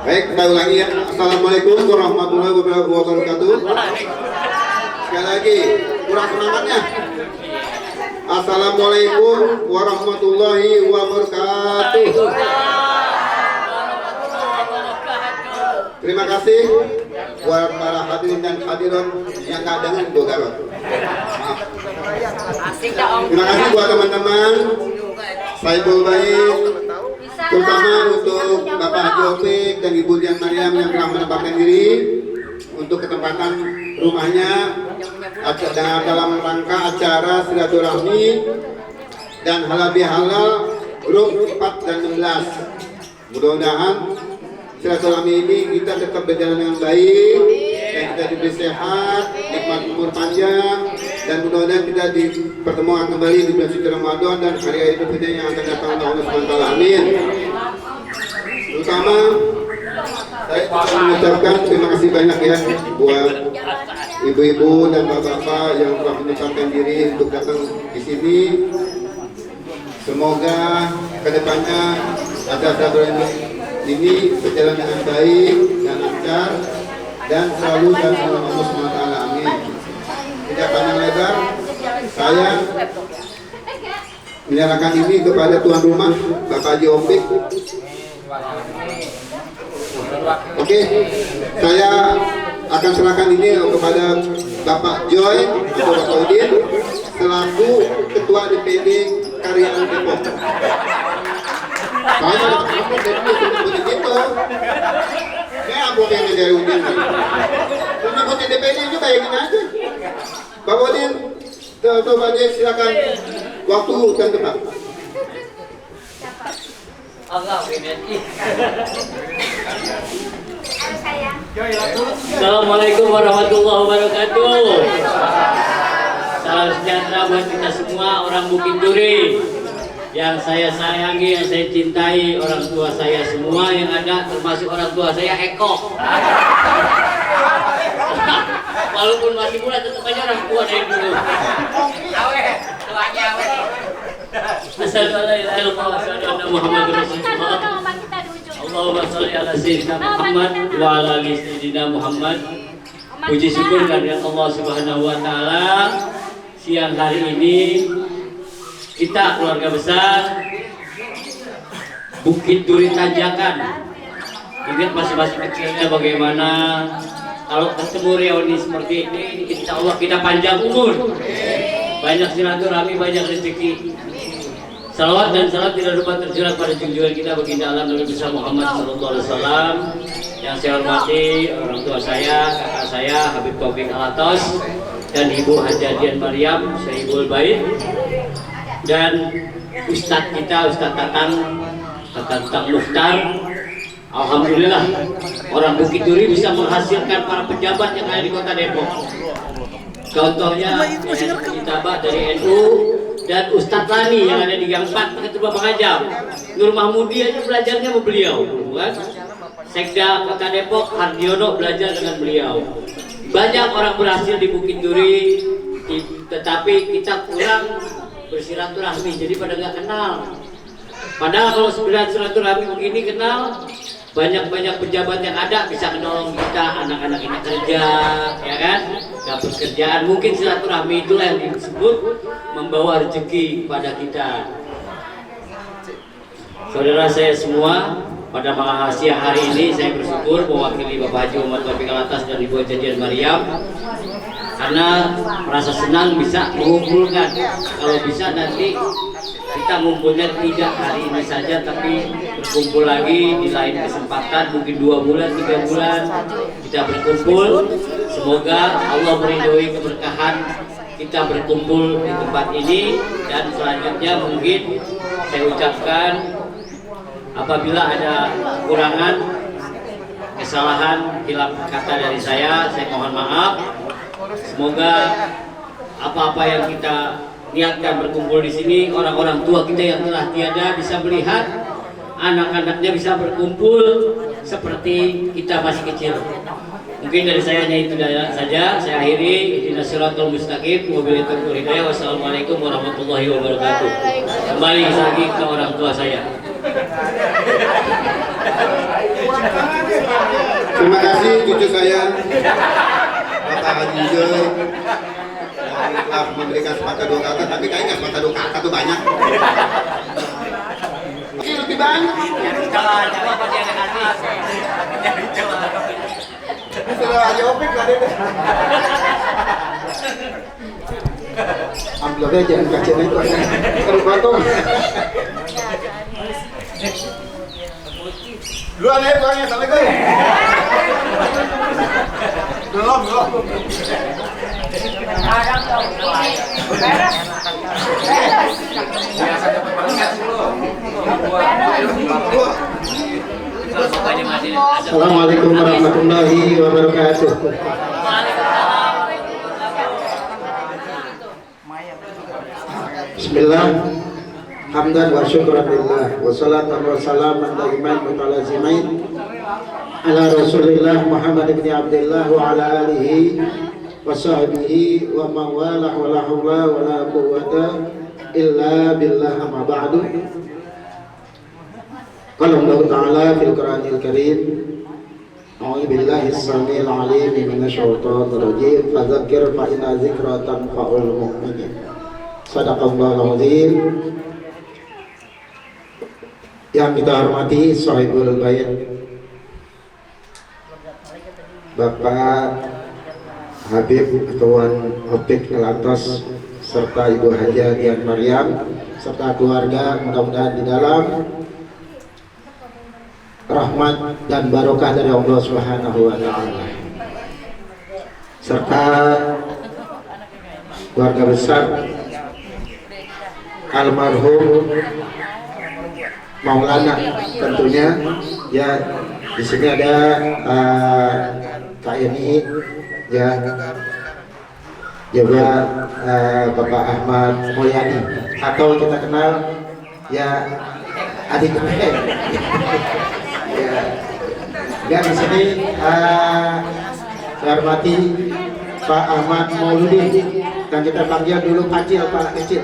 Baik, kita ulangi ya. Assalamualaikum warahmatullahi wabarakatuh. Sekali lagi, kurang semangatnya. Assalamualaikum warahmatullahi wabarakatuh. Terima kasih buat para hadirin dan hadirat yang nggak dengar gue garot. Maaf. Terima kasih buat teman-teman Saiful Baik, terutama untuk Bapak Haji Opik dan Ibu Dian Mariam yang telah menempatkan diri untuk ketempatan rumahnya dalam rangka acara silaturahmi dan halal bihalal grup 4 dan 16. Mudah-mudahan silaturahmi ini kita tetap berjalan dengan baik dan kita diberi sehat, nikmat umur panjang, dan mudah-mudahan kita dipertemukan kembali di bulan suci Ramadan dan hari Idul Fitri yang akan datang oleh Allah Subhanahu wa taala. Amin. Terutama saya mengucapkan terima kasih banyak ya buat ibu-ibu dan bapak-bapak yang telah menyempatkan diri untuk datang di sini. Semoga kedepannya acara ini berjalan dengan baik dan lancar dan selalu dalam nama Allah Subhanahu wa taala. Amin. Tidak panjang lebar, saya menyerahkan ini kepada tuan rumah Bapak Haji Opik. Oke, saya akan serahkan ini kepada Bapak Joy atau Bapak Udin selaku Ketua DPD Karyawan Depok. Saya ada kamu dari gitu. Ini aku yang dari Udin. Menyebutnya DPD juga kayak gini aja. Bapak Udin, Bapak Udin silakan waktu dan tempat. Assalamualaikum warahmatullahi wabarakatuh. Salam sejahtera buat kita semua orang Bukit Duri. Yang saya sayangi, yang saya cintai, orang tua saya semua yang ada, termasuk orang tua saya Eko. Walaupun masih muda tetap aja orang tua dari dulu. Assalamualaikum Muhammad Rasulullah. Allahumma sholli ala sayyidina Muhammad wa ala ali sayyidina Muhammad. Puji syukur kehadirat Allah Subhanahu wa taala. Siang hari ini kita keluarga besar Bukit Duri Tanjakan. Ingat masing-masing kecilnya bagaimana. Kalau ketemu reuni seperti ini, insya Allah kita panjang umur, banyak silaturahmi, banyak rezeki. Salawat dan salam tidak lupa tercurah pada junjungan kita baginda alam Nabi besar Muhammad SAW. Yang saya hormati orang tua saya, kakak saya Habib Taufik Alatos, dan Ibu Haja Dian Mariam, Saiful Baik, dan Ustadz kita, Ustadz Tatang Mukhtar. Alhamdulillah orang Bukit Duri bisa menghasilkan para pejabat yang ada di kota Depok. Contohnya Kitabah dari NU dan Ustadz Lani yang ada di Gang 4 Ketua Pengajam. Nur Mahmudi aja belajarnya sama beliau, kan? Sekda Kota Depok Hardiono belajar dengan beliau. Banyak orang berhasil di Bukit Duri, tetapi kita kurang bersilaturahmi, jadi pada nggak kenal. Padahal kalau sebenarnya silaturahmi begini kenal, banyak pejabat yang ada bisa menolong kita, anak-anak ini kerja, ya kan, dapat kerjaan. Mungkin silaturahmi itulah yang disebut membawa rezeki pada kita. Saudara saya semua, pada malam siang hari ini saya bersyukur mewakili Bapak Haji Muhammad Taufik Alatas dan Ibu Haja Dian Mariam, karena merasa senang bisa mengumpulkan. Kalau bisa nanti kita ngumpulnya tidak hari ini saja, tapi berkumpul lagi di lain kesempatan, mungkin 2 bulan, 3 bulan kita berkumpul. Semoga Allah meridhoi keberkahan kita berkumpul di tempat ini. Dan selanjutnya mungkin saya ucapkan, apabila ada kekurangan, kesalahan, hilaf kata dari saya mohon maaf. Semoga apa-apa yang kita niatkan berkumpul di sini, orang-orang tua kita yang telah tiada bisa melihat, anak-anaknya bisa berkumpul seperti kita masih kecil. Mungkin dari saya hanya itu saja. Saya akhiri. Ihdinas siratal mustaqim wa bil hidayah. Wassalamualaikum warahmatullahi wabarakatuh. Kembali lagi ke orang tua saya. Terima kasih cucu saya Bapak Haji Joy yang telah memberikan sepatah dua kata, tapi kayaknya sepatah dua kata tuh banyak. Ini lebih banyak. Coba pasti ada kasih. Ini sudah aja opik lah deh. Amplopnya jangan kacau itu aja. Terus potong. Duluan ya, tuangnya. Assalamualaikum. Belum. Assalamualaikum warahmatullahi wabarakatuh. Bismillah. Hamdan wa syukran lillah wa salatan wa salaman daiman mutalazimain ala Rasulillah Muhammad ibn Abdullah wa ala alihi wa sahbihi wa man walah wa la hawla wa la quwwata illa billah amma ba'du. Qala Allah Ta'ala fil Qur'anil Karim, a'udzu billahi as-sami'il 'alim minasy syaithanir rajim, fadzakir fa inna dzikra tanfa'ul mu'minin. Shadaqallahul azim. Yang kita hormati Sahibul Bait Bapak Habib Tuan Opik Ngelantos serta Ibu Haja Dian Maryam serta keluarga, mudah-mudahan di dalam rahmat dan barokah dari Allah Subhanahu wa taala, serta keluarga besar almarhum Maulana tentunya. Ya, di sini ada KNI ya, juga Bapak Ahmad Mulyadi atau kita kenal ya adik ya. Dan di sini saya hormati Pak Ahmad Mauludi dan kita panggil dulu Kacil, Pak Kecil.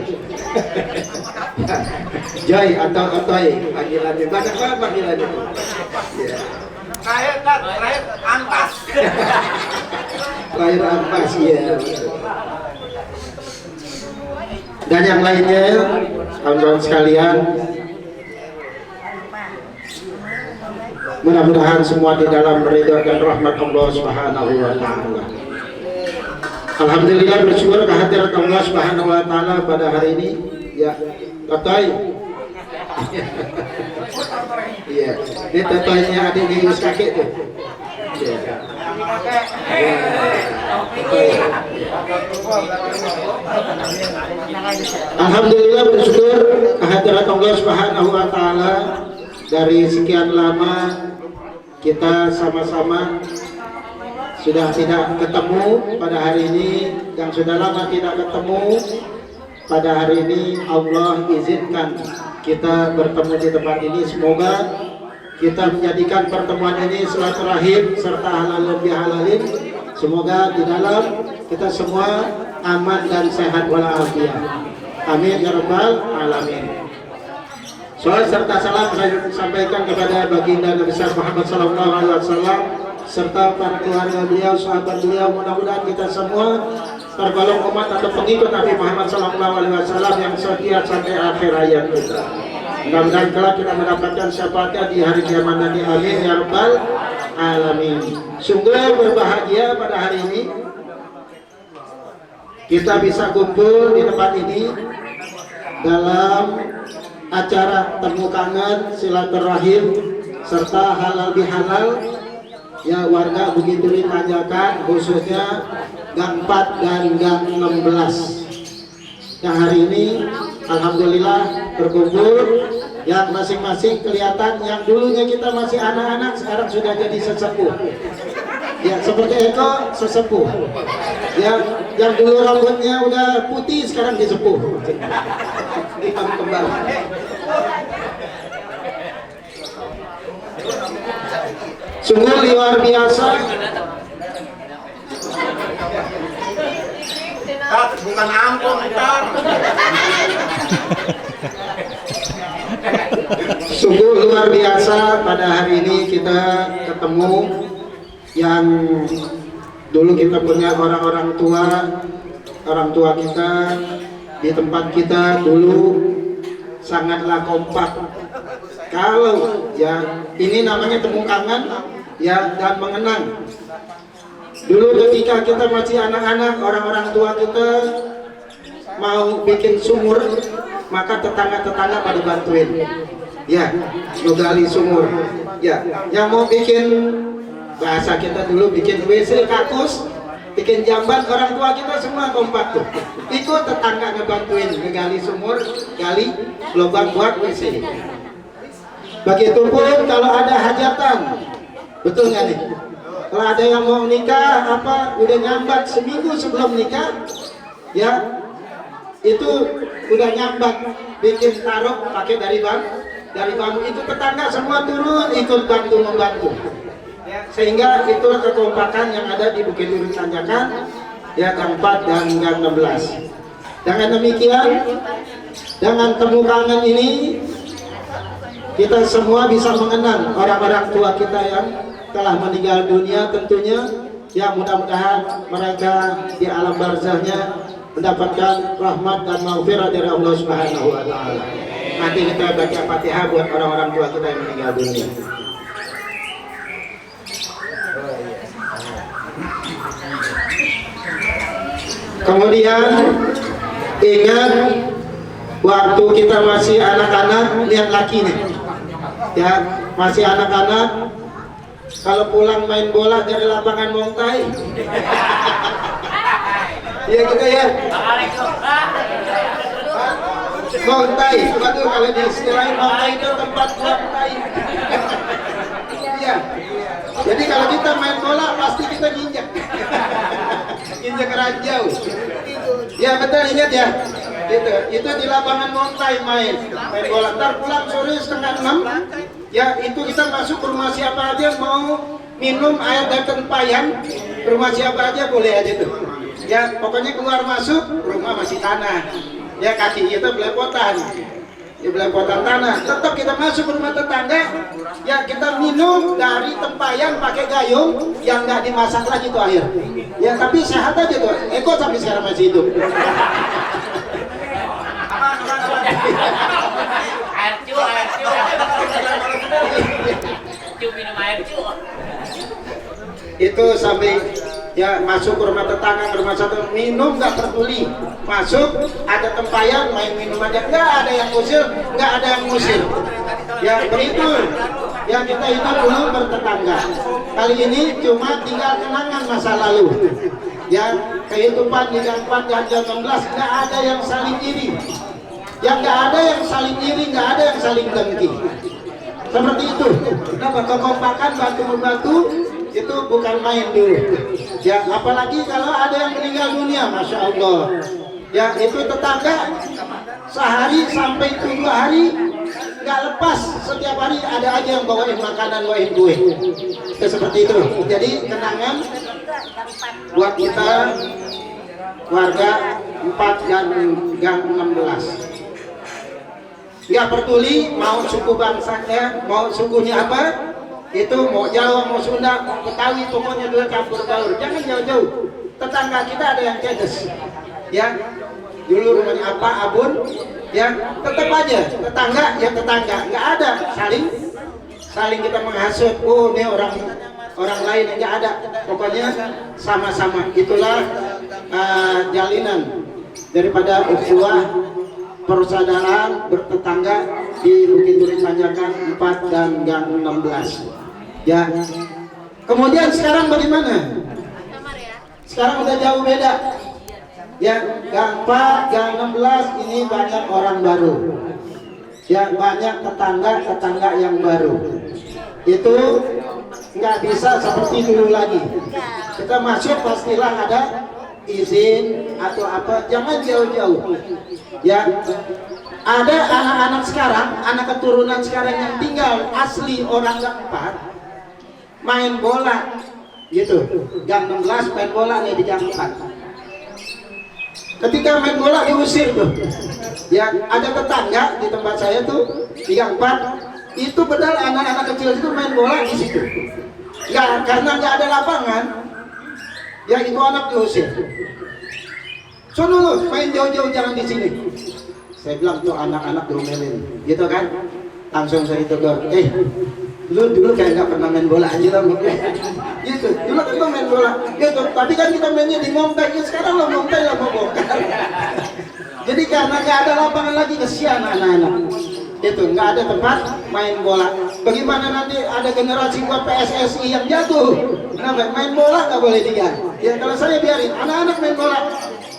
Joy atau Otoy panggilannya, banyak banget panggilannya. Ya. Terakhir Ampas. Lahir Ampas ya. Dan yang lainnya, kawan-kawan sekalian, mudah-mudahan semua di dalam ridha dan rahmat Allah Subhanahu wa taala. Alhamdulillah, bersyukur kehadirat Allah Subhanahu wa taala pada hari ini. Ya, Totoy. Iya, ini Totoynya adik Gus kakek tuh. Iya. Alhamdulillah, bersyukur kehadirat Allah Subhanahu wa taala. Dari sekian lama kita sama-sama sudah tidak ketemu pada hari ini, yang sudah lama tidak ketemu. Pada hari ini Allah izinkan kita bertemu di tempat ini. Semoga kita menjadikan pertemuan ini silaturahim serta halal bihalalin. Semoga di dalam kita semua aman dan sehat walafiat. Amin ya rabbal alamin. Soal serta salam saya sampaikan kepada baginda Nabi besar Muhammad sallallahu alaihi wasallam serta para keluarga beliau, sahabat beliau. Mudah-mudahan kita semua tergolong umat atau pengikut Nabi Muhammad SAW yang setia sampai akhir hayat kita. Mudah-mudahan kelak kita mendapatkan syafaatnya di hari kiamat nanti. Amin ya rabbal alamin. Sungguh berbahagia pada hari ini kita bisa kumpul di tempat ini dalam acara temu kangen, silaturahim serta halal bihalal. Ya, warga begitu dimanjakan, khususnya Gang 4 dan Gang 16 yang hari ini alhamdulillah berkumpul, yang masing-masing kelihatan yang dulunya kita masih anak-anak sekarang sudah jadi sesepuh. Ya, seperti Eko sesepuh. Yang dulu rambutnya udah putih sekarang disepuh. Hitam kembali. Sungguh luar biasa. Bukan ampun, ntar. Sungguh luar biasa pada hari ini kita ketemu yang dulu kita punya orang tua kita di tempat kita dulu sangatlah kompak. Kalau ya ini namanya temu kangen ya dan mengenang. Dulu ketika kita masih anak-anak, orang-orang tua kita mau bikin sumur, maka tetangga-tetangga pada bantuin. Ya, gali sumur. Ya, yang mau bikin bahasa kita dulu bikin WC kakus, bikin jamban, orang tua kita semua kompak tuh. Ikut tetangga ngebantuin ngegali sumur, gali lubang buat WC. Begitupun kalau ada hajatan, betul nggak nih? Kalau ada yang mau nikah, apa udah nyambat seminggu sebelum nikah, ya itu udah nyambat bikin taruh pakai dari bambu itu tetangga semua turun ikut membantu. Sehingga itulah kekompakan yang ada di Bukit Duri Tanjakan ya Gang 4 dan Gang 16. Dengan demikian, dengan temu kangen ini kita semua bisa mengenang orang-orang tua kita yang telah meninggal dunia tentunya. Ya mudah-mudahan mereka di alam barzahnya mendapatkan rahmat dan maghfirah dari Allah Subhanahu wa taala. Nanti kita baca Fatihah buat orang-orang tua kita yang meninggal dunia. Kemudian ingat waktu kita masih anak-anak, lihat laki nih ya, masih anak-anak, kalau pulang main bola dari lapangan Montai iya gitu ya, Montai, waduh kalau diistilahkan Montai itu tempat Montai iya, jadi kalau kita main bola pasti kita nginjak injak ranjau ya, betul, ingat ya, itu di lapangan Montai main bola. Ntar pulang sore setengah 6 ya, itu kita masuk ke rumah siapa aja, mau minum air dari tempayan rumah siapa aja boleh aja tuh ya, pokoknya keluar masuk rumah masih tanah ya, kaki kita belepotan ya, belepotan tanah. Tetap kita masuk ke rumah tetangga ya, kita minum dari tempayan pakai gayung yang nggak dimasak lagi tuh air ya, tapi sehat aja tuh. Eko sampai sekarang masih hidup. Air cu minum air cu. Itu sampai ya masuk ke rumah tetangga, ke rumah satu, minum nggak peduli, masuk ada tempayan main minum aja, nggak ada yang ngusir, nggak ada yang ngusir ya, begitu ya, kita itu dulu bertetangga. Kali ini cuma tinggal kenangan masa lalu ya, kehidupan di Gang 4 dan Gang 16 nggak ada yang saling iri ya, nggak ada yang saling iri, nggak ada yang saling dengki seperti itu. Kenapa? Kekompakan bantu-membantu itu bukan main dulu ya, apalagi kalau ada yang meninggal dunia, Masya Allah ya, itu tetangga sehari sampai 7 hari nggak lepas, setiap hari ada aja yang bawain makanan, bawain kue ya, seperti itu. Jadi kenangan buat kita warga 4 dan Gang 16. Nggak peduli mau suku bangsanya, mau sukunya apa, itu mau Jawa, mau Sunda, mau Betawi, pokoknya dua campur baur, jangan jauh-jauh. Tetangga kita ada yang cedes ya, dulu rumahnya apa, Abun ya, tetap aja tetangga ya tetangga, nggak ada saling kita menghasut, oh ini orang lain, nggak ada, pokoknya sama-sama. Itulah jalinan daripada ukhuwah persaudaraan bertetangga di Bukit Duri Tanjakan 4 dan Gang 16 ya. Kemudian sekarang bagaimana? Sekarang udah jauh beda ya, Gang 4, Gang 16 ini banyak orang baru ya, banyak tetangga yang baru. Itu nggak bisa seperti dulu lagi, kita masuk pastilah ada izin atau apa, jangan jauh-jauh ya. Ada anak-anak sekarang, anak keturunan sekarang yang tinggal asli orang Gang 4 main bola gitu, Gang 16 main bola nih di Gang 4. Ketika main bola diusir tuh ya, ada tetangga di tempat saya tuh di Gang 4 itu, padahal anak-anak kecil itu main bola di situ, nggak karena nggak ada lapangan, ya itu anak diusir. Sono lu main jauh-jauh, jangan di sini. Saya bilang tuh anak-anak diomelin, gitu kan? Langsung saya tegur, lu dulu kayak nggak pernah main bola aja lah, gitu. Dulu kita main bola, gitu. Tapi kan kita mainnya di Montai, ya sekarang lo Montai lah mau bongkar. Jadi karena nggak ada lapangan lagi, kesian anak-anak. Itu nggak ada tempat main bola. Bagaimana nanti ada generasi buat PSSI yang jatuh? Kenapa? Main bola nggak boleh dia. Ya kalau saya biarin anak-anak main bola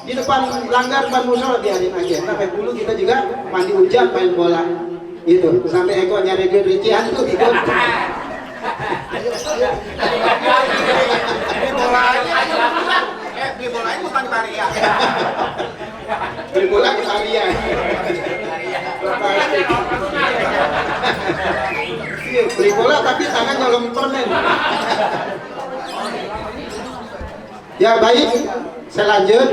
di depan langgar depan musola, biarin aja. Kenapa? Dulu kita juga mandi hujan main bola. Itu sampai Eko nyari duit rician tuh ikut. Beli bolanya bukan di Maria. Beli bola ke Maria. Beli bola tapi tangan nyolong permen. Ya baik, saya lanjut.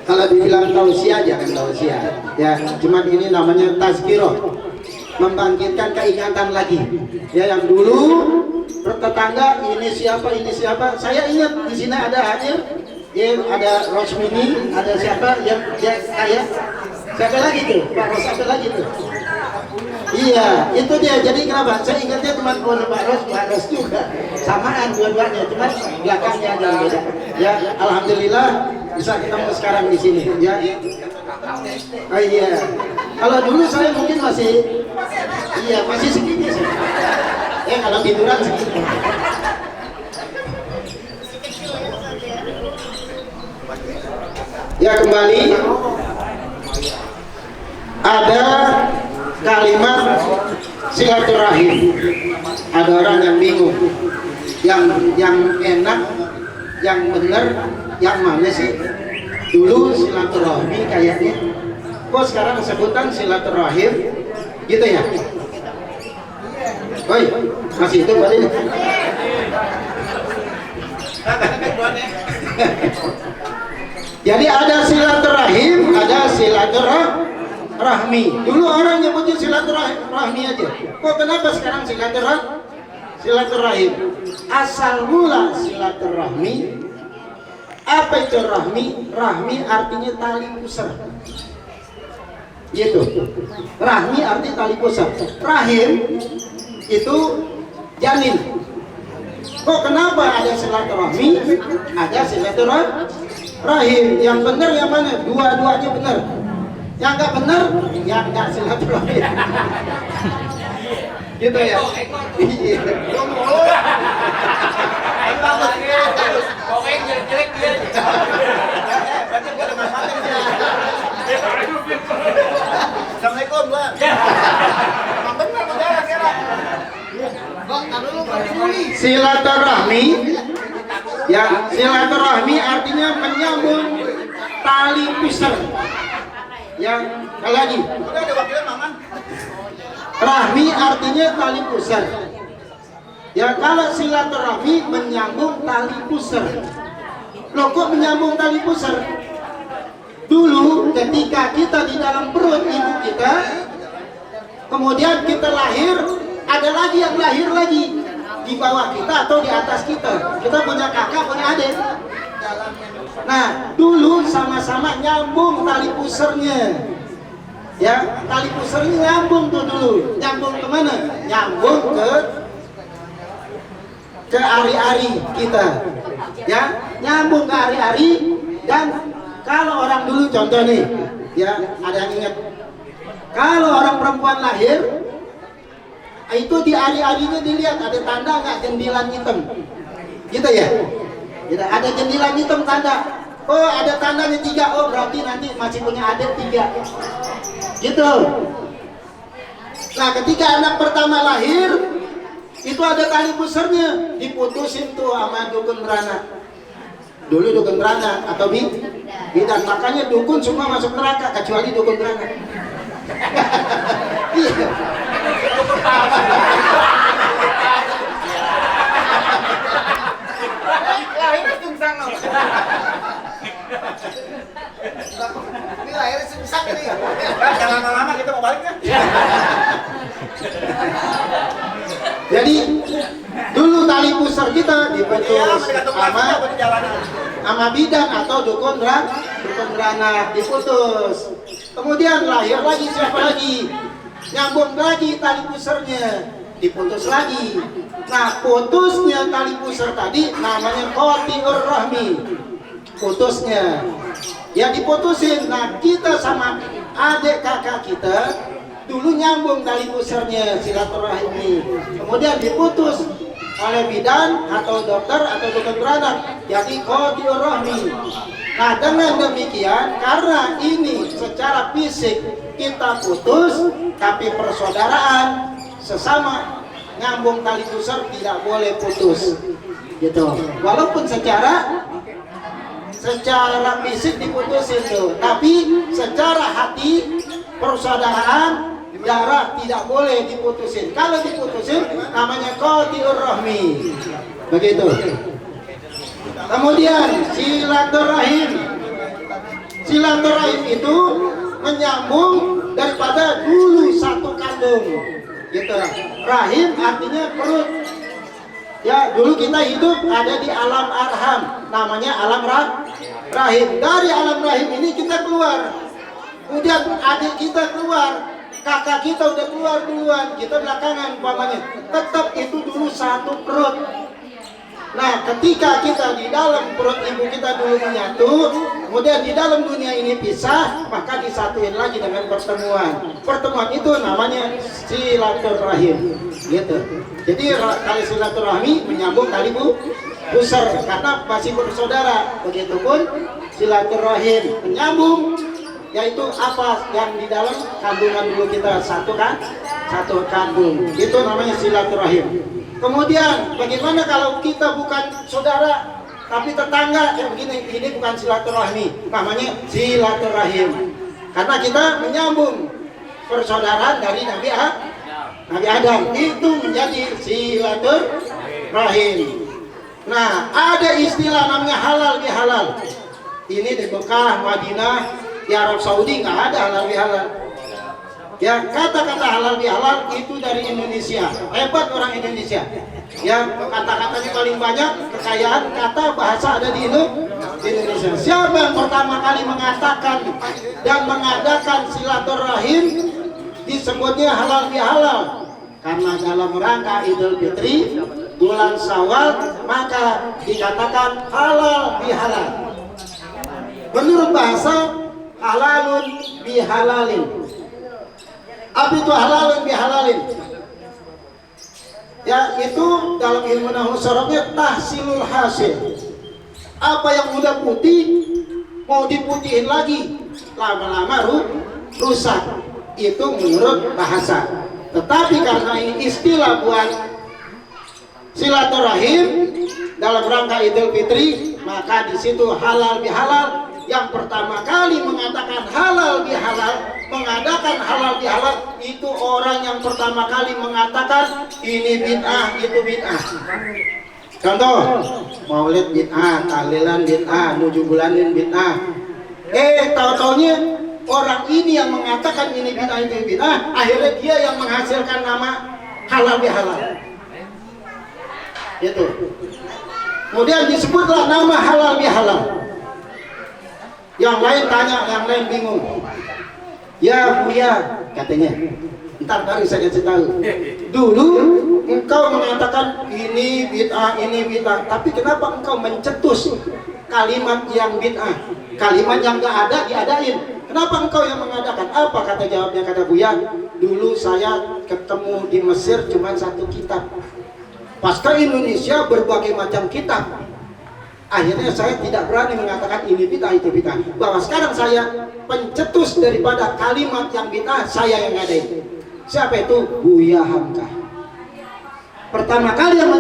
Kalau dibilang tausiah jangan tausiah. Ya, cuma ini namanya tazkirah, membangkitkan keingatan lagi. Ya, yang dulu bertetangga ini siapa. Saya ingat di sini ada hadir, ya, ada Rosmini, ada siapa yang saya. Siapa lagi tuh? Pak Ros, siapa lagi tuh? Iya, itu dia. Jadi kenapa? Saya ingatnya cuma Pak Ros juga. Samaan dua-duanya, cuma belakangnya ada yang beda. Ya, alhamdulillah bisa ketemu sekarang di sini. Ya. Oh iya. Kalau dulu saya mungkin masih segini sih. Ya kalau tiduran segini. Ya kembali. Ada kalimat silaturahim. Ada orang yang bingung, yang enak, yang benar, yang mana sih? Dulu silaturahmi kayaknya, kok sekarang sebutan silaturahim, gitu ya? Woi, masih itu balik. Jadi ada silaturahim, ada silaturahmi. Dulu orang nyebutnya silaturahmi aja. Kok kenapa sekarang silaturahim? Asal mula silaturahmi. Apa itu rahmi? Rahmi artinya tali pusar. Gitu. Rahmi artinya tali pusar. Rahim itu janin. Kok kenapa ada silaturahmi? Ada silaturahim. Yang benar yang mana? Dua-duanya benar. Yang nggak benar, yang nggak silaturahim. Gitu ya. Iya. Assalamualaikum, Bang. Emang benar saudara sekarang. Bang, dulu Silaturahmi, ya silaturahmi artinya menyambung tali pusar. Yang lagi. Udah ada wakilan, Maman. Rahmi artinya tali pusar. Ya kalau silaturahmi menyambung tali pusar. Loh kok menyambung tali pusar? Dulu ketika kita di dalam perut ibu kita, kemudian kita lahir, ada lagi yang lahir lagi di bawah kita atau di atas kita. Kita punya kakak, punya adik. Nah, dulu sama-sama nyambung tali pusarnya. Ya, tali pusarnya nyambung tuh dulu. Nyambung kemana? Nyambung ke ari-ari kita. Ya, nyambung ke ari-ari. Dan kalau orang dulu contoh nih, ya ada yang ingat. Kalau orang perempuan lahir, itu di ari-arinya dilihat ada tanda nggak jendilan hitam, gitu ya. Gitu, ada jendilan hitam tanda. Oh ada tandanya 3, oh berarti nanti masih punya adik 3. Gitu. Nah ketika anak pertama lahir, itu ada tali pusarnya, diputusin tuh sama dukun beranak. Dulu dukun beranak atau bidan, makanya dukun semua masuk neraka kecuali dukun beranak. Iya. Lahirnya sungsang loh. Ini lahirnya sungsang ini. Jangan lama-lama kita mau balik kan? Jadi dulu tali tali pusar kita diputus sama bidan atau dukun beranak diputus. Kemudian lahir lagi siapa lagi? Nyambung lagi tali pusarnya, diputus lagi. Nah, putusnya tali pusar tadi namanya qati'ur rahmi. Putusnya. Ya diputusin. Nah, kita sama adik kakak kita dulu nyambung tali pusarnya silaturahmi. Kemudian diputus oleh bidan atau dokter atau dukun beranak. Jadi qati'ur rahmi. Nah, dengan demikian karena ini secara fisik kita putus, tapi persaudaraan sesama nyambung tali pusar tidak boleh putus, gitu. Walaupun secara fisik diputusin tuh, tapi secara hati persaudaraan darah tidak boleh diputusin. Kalau diputusin namanya qati'ur rahmi, begitu. Kemudian silaturahim. Silaturahim itu menyambung daripada dulu satu kandung, gitu. Rahim artinya perut. Ya, dulu kita hidup ada di alam arham, namanya alam rahim. Dari alam rahim ini kita keluar. Kemudian adik kita keluar, kakak kita udah keluar duluan, kita belakangan umpamanya. Tetap itu dulu satu perut. Nah, ketika kita di dalam perut ibu kita dulu menyatu, kemudian di dalam dunia ini pisah, maka disatuin lagi dengan pertemuan. Pertemuan itu namanya silaturahim, gitu. Jadi tali silaturahmi menyambung tali pusar karena masih bersaudara. Begitupun silaturahim menyambung, yaitu apa yang di dalam kandungan dulu kita satu kandung. Itu namanya silaturahim. Kemudian bagaimana kalau kita bukan saudara tapi tetangga kayak begini? Ini bukan silaturahmi, namanya silaturahim. Karena kita menyambung persaudaraan dari Nabi Adam, itu menjadi silaturahim. Nah, ada istilah namanya halal bihalal. Ini di Mekah, Madinah, di Arab Saudi nggak ada halal bihalal. Ya, kata-kata halal bihalal itu dari Indonesia. Hebat orang Indonesia. Ya, kata-katanya paling banyak, kekayaan kata bahasa ada di Indonesia. Siapa yang pertama kali mengatakan dan mengadakan silaturahim disebutnya halal bihalal? Karena dalam rangka Idul Fitri bulan Syawal maka dikatakan halal bihalal. Menurut bahasa halalun bihalalin. Apa itu halalun bihalalin? Ya, itu dalam ilmu nahwu sorofnya tahsilul hasil. Apa yang udah putih mau diputihin lagi, lama-lama rusak. Itu menurut bahasa. Tetapi karena ini istilah buat silaturahim dalam rangka Idul Fitri, maka di situ halal bihalal. Yang pertama kali mengatakan halal bihalal, mengadakan halal bihalal, itu orang yang pertama kali mengatakan ini bid'ah, itu bid'ah. Contoh, maulid bid'ah, tahlilan bid'ah, 7 bulanin bid'ah. Tahu-taunya orang ini yang mengatakan ini bid'ah, itu bid'ah, akhirnya dia yang menghasilkan nama halal bihalal. Itu. Kemudian disebutlah nama halal bihalal. Yang lain tanya, yang lain bingung. Ya Buya, katanya. Ntar baru saya kasih tahu. Dulu engkau mengatakan ini bid'ah, tapi kenapa engkau mencetus kalimat yang bid'ah? Kalimat yang gak ada diadain. Kenapa engkau yang mengadakan? Apa kata jawabnya, kata Buya? Dulu saya ketemu di Mesir cuma satu kitab. Pas ke Indonesia berbagai macam kitab. Akhirnya saya tidak berani mengatakan ini bid'ah, itu bid'ah. Bahwa sekarang saya pencetus daripada kalimat yang bid'ah, saya yang ngadain. Siapa itu? Buya Hamka. Pertama kali yang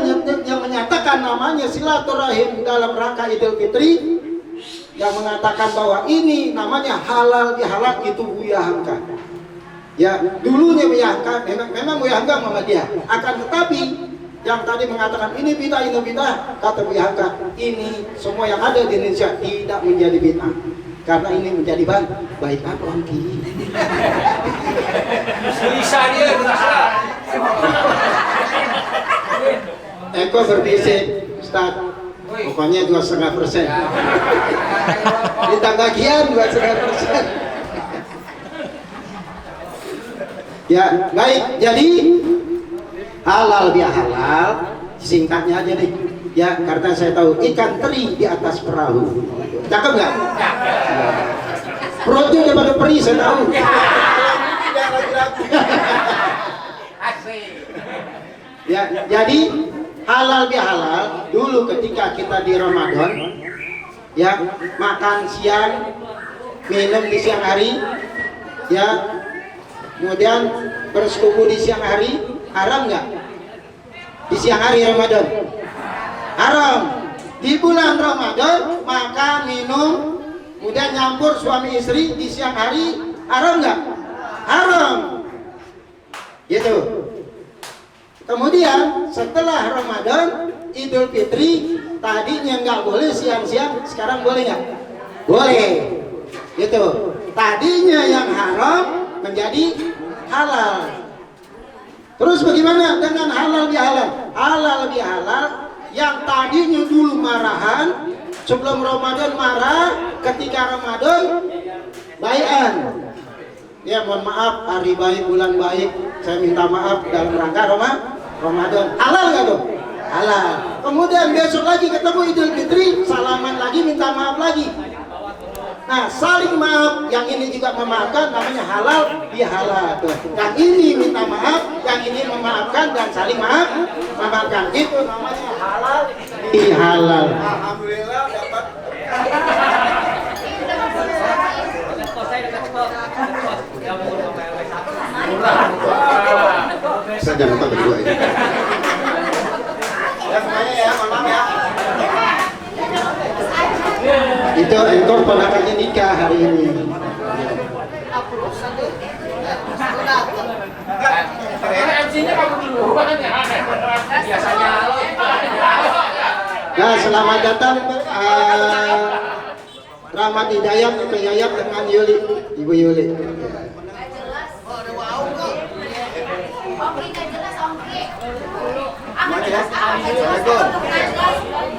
menyatakan namanya silaturahim dalam rangka Idul Fitri, yang mengatakan bahwa ini namanya halal bihalal, itu Buya Hamka. Ya, dulunya Buya Hamka, memang Buya Hamka Muhammadiyah. Akan tetapi yang tadi mengatakan ini bid'ah, kata Buya Hamka, ini semua yang ada di Indonesia tidak menjadi bid'ah karena ini menjadi baik apa Om Ki? Eko berbisik, Ustaz. Pokoknya 2,5%. Minta bagian 2,5%. Ya, baik. Jadi halal bihalal, singkatnya aja deh. Ya, karena saya tahu ikan teri di atas perahu. Cakep nggak? Perutnya udah pada perih, saya tahu. Ya, jadi halal bihalal dulu ketika kita di Ramadan, ya makan siang, minum di siang hari, ya kemudian bersetubuh di siang hari, haram nggak? Di siang hari Ramadan haram. Di bulan Ramadan makan minum kemudian nyampur suami istri di siang hari haram nggak? Haram. Gitu. Kemudian setelah Ramadan Idul Fitri tadinya nggak boleh siang-siang, sekarang boleh nggak? Boleh. Gitu. Tadinya yang haram menjadi halal. Terus bagaimana dengan halal bihalal? Halal bihalal yang tadinya dulu marahan, sebelum Ramadan marah, ketika Ramadan baikan. Ya mohon maaf, hari baik, bulan baik, saya minta maaf dalam rangka Ramadan. Halal nggak tuh? Halal. Kemudian besok lagi ketemu Idul Fitri, salaman lagi, minta maaf lagi. Nah, saling maaf, yang ini juga memaafkan, namanya halal bihalal tuh. Yang ini minta maaf, yang ini memaafkan dan saling memaafkan. Itu namanya halal bihalal. Alhamdulillah dapat. Saya jangan lupa berdua ini. Ya semuanya ya, mohon maaf ya. Itu engkau ponakannya nikah hari ini. Nah, selamat datang Rahmat Hidayat, Ibu Yayat dengan Yuli, Ibu Yuli.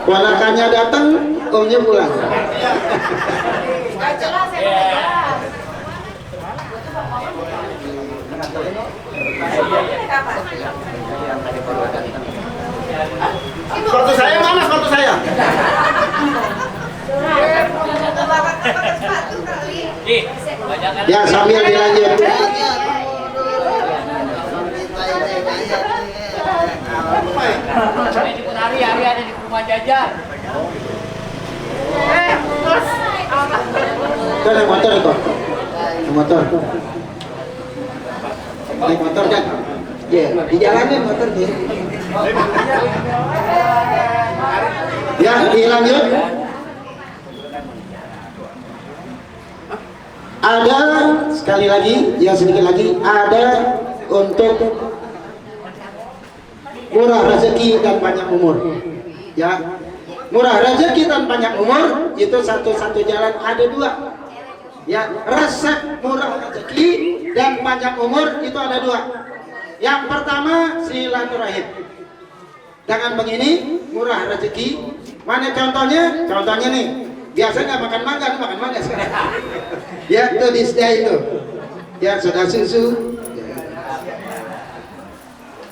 Ponakannya datang, omnya pulang. Sepatu saya mana sepatu saya? Ya, sambil dilanjut. Hari ada di rumah jajan. Kan naik motor itu. Naik motor. Naik motor kan? Ya, di jalanin motor dia. Ya, dilanjut. Ada sekali lagi, ya sedikit lagi, ada untuk murah rezeki dan panjang umur. Ya, murah rezeki dan panjang umur itu satu-satu jalan, ada dua. Ya, resep murah rezeki dan panjang umur itu ada dua. Yang pertama silaturahim. Dengan begini murah rezeki. Mana contohnya? Contohnya nih, biasa nggak makan mangga sekarang. Ya, itu di sini itu. Ya, sudah susu.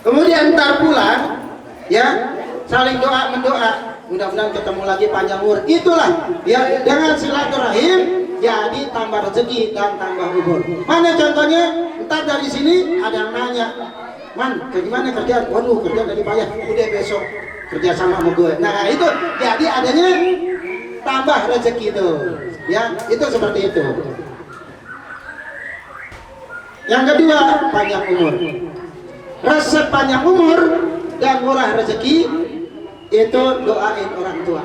Kemudian ntar pulang, ya saling doa mendoa. Mudah-mudahan ketemu lagi panjang umur. Itulah ya, dengan silaturahim jadi tambah rezeki dan tambah umur. Mana contohnya? Ntar dari sini ada yang nanya, Man, ke gimana kerjaan? Waduh, kerjaan dari payah. Udah besok kerja sama gue. Nah itu jadi adanya tambah rezeki itu. Ya, itu seperti itu. Yang kedua, panjang umur. Resep panjang umur dan murah rezeki itu doain orang tua.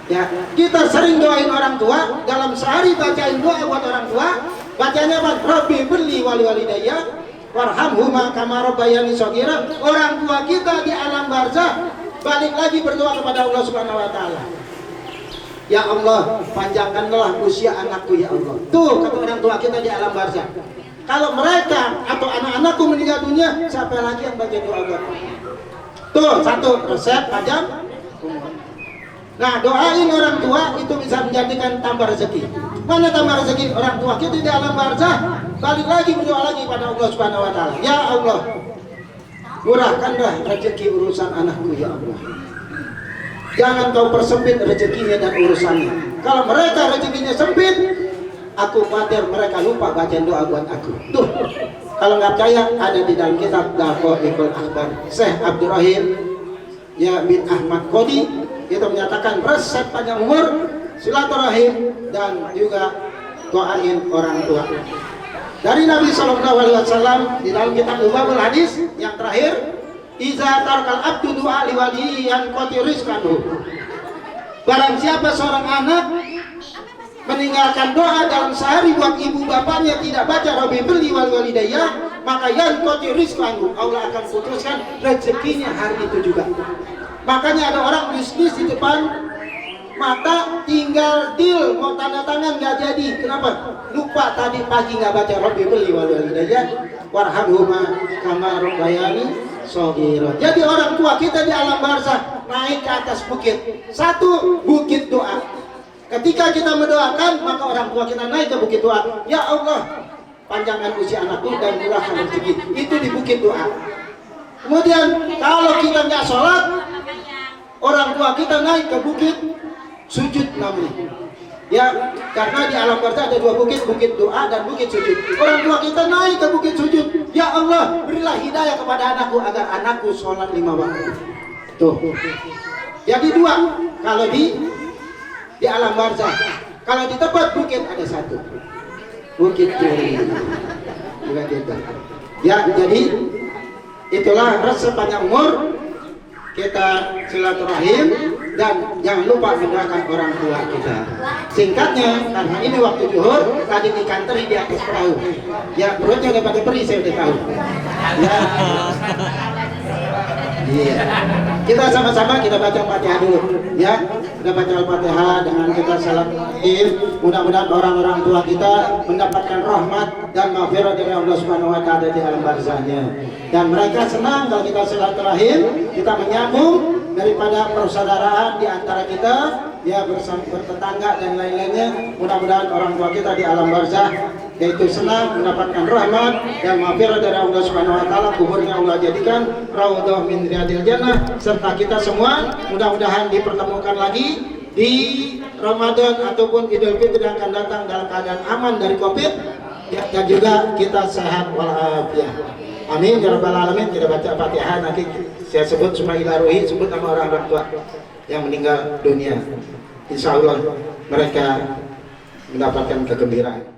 Ya, kita sering doain orang tua, dalam sehari bacain doa buat orang tua. Bacanya apa? Rabbi birli wali walidayya warhamhuma kama rabbayani shaghira. Orang tua kita di alam barzah balik lagi berdoa kepada Allah Subhanahu wa taala. Ya Allah, panjangkanlah usia anakku ya Allah. Tuh kata orang tua kita di alam barzah. Kalau mereka atau anak-anakku meninggal dunia, siapa lagi yang baca doa buat? Tuh satu resep panjang umur. Nah, doain orang tua itu bisa menjadikan tambah rezeki. Mana tambah rezeki? Orang tua kita di alam barzah, balik lagi berdoa lagi pada Allah Subhanahu wa taala. Ya Allah, murahkanlah rezeki urusan anakku ya Allah. Jangan kau persempit rezekinya dan urusannya. Kalau mereka rezekinya sempit, aku khawatir mereka lupa baca doa buat aku. Tuh, kalau nggak percaya ada di dalam kitab Daqaiqul Akhbar. Syekh Abdurrahim ya bin Ahmad Qodi itu menyatakan resep panjang umur, silaturahim dan juga doain orang tua. Dari Nabi Shallallahu Alaihi Wasallam di dalam kitab Ubabul Hadis yang terakhir, iza tarkal abdu doa liwali yang qati rizqahu. Barang siapa seorang anak meninggalkan doa dalam sehari buat ibu bapaknya tidak baca Rabbi beli wal walidayah, maka yang qati rizqahu, Allah akan putuskan rezekinya hari itu juga. Makanya ada orang bisnis di depan mata tinggal deal mau tanda tangan nggak jadi. Kenapa? Lupa tadi pagi nggak baca Rabbi beli wal walidayah warhamhuma kama rabbayani shaghira. Jadi orang tua kita di alam barzah naik ke atas bukit. Satu, bukit doa. Ketika kita mendoakan, maka orang tua kita naik ke bukit doa. Ya Allah, panjangkan usia anakku dan murahkan rezeki. Itu di bukit doa. Kemudian kalau kita nggak sholat, orang tua kita naik ke bukit sujud namanya. Ya, karena di alam barzah ada dua bukit, bukit doa dan bukit sujud. Orang tua kita naik ke bukit sujud. Ya Allah, berilah hidayah kepada anakku agar anakku sholat 5 waktu. Tuh. Jadi dua. Kalau di alam barzah, kalau di tempat bukit ada satu. Bukit kiri. Bukan kita. Ya, jadi itulah resep panjang umur. Kita silaturahim dan jangan lupa mendoakan orang tua kita. Singkatnya, karena ini waktu zuhur, tadi ikan teri di atas perahu. Ya, perutnya udah pada perih, saya udah tahu. Ya. Iya. Kita sama-sama kita baca Fatihah dulu. Ya, kita baca Al-Fatihah dengan kita salatin. Mudah-mudahan orang-orang tua kita mendapatkan rahmat dan maghfirah dari Allah Subhanahu wa taala di alam barzahnya. Dan mereka senang kalau kita silaturahim, kita menyambung daripada persaudaraan di antara kita, ya bertetangga dan lain-lainnya. Mudah-mudahan orang tua kita di alam barzah yaitu senang mendapatkan rahmat dan maghfirah dari Allah Subhanahu wa taala, kuburnya Allah jadikan raudhah min riyadil jannah, serta kita semua mudah-mudahan dipertemukan lagi di Ramadan ataupun Idul Fitri yang akan datang dalam keadaan aman dari Covid, ya, dan juga kita sehat walafiat. Amin ya rabbal alamin. Kita baca Fatihah, nanti saya sebut semua ilaruhi, sebut nama orang tua yang meninggal dunia. Insya Allah mereka mendapatkan kegembiraan.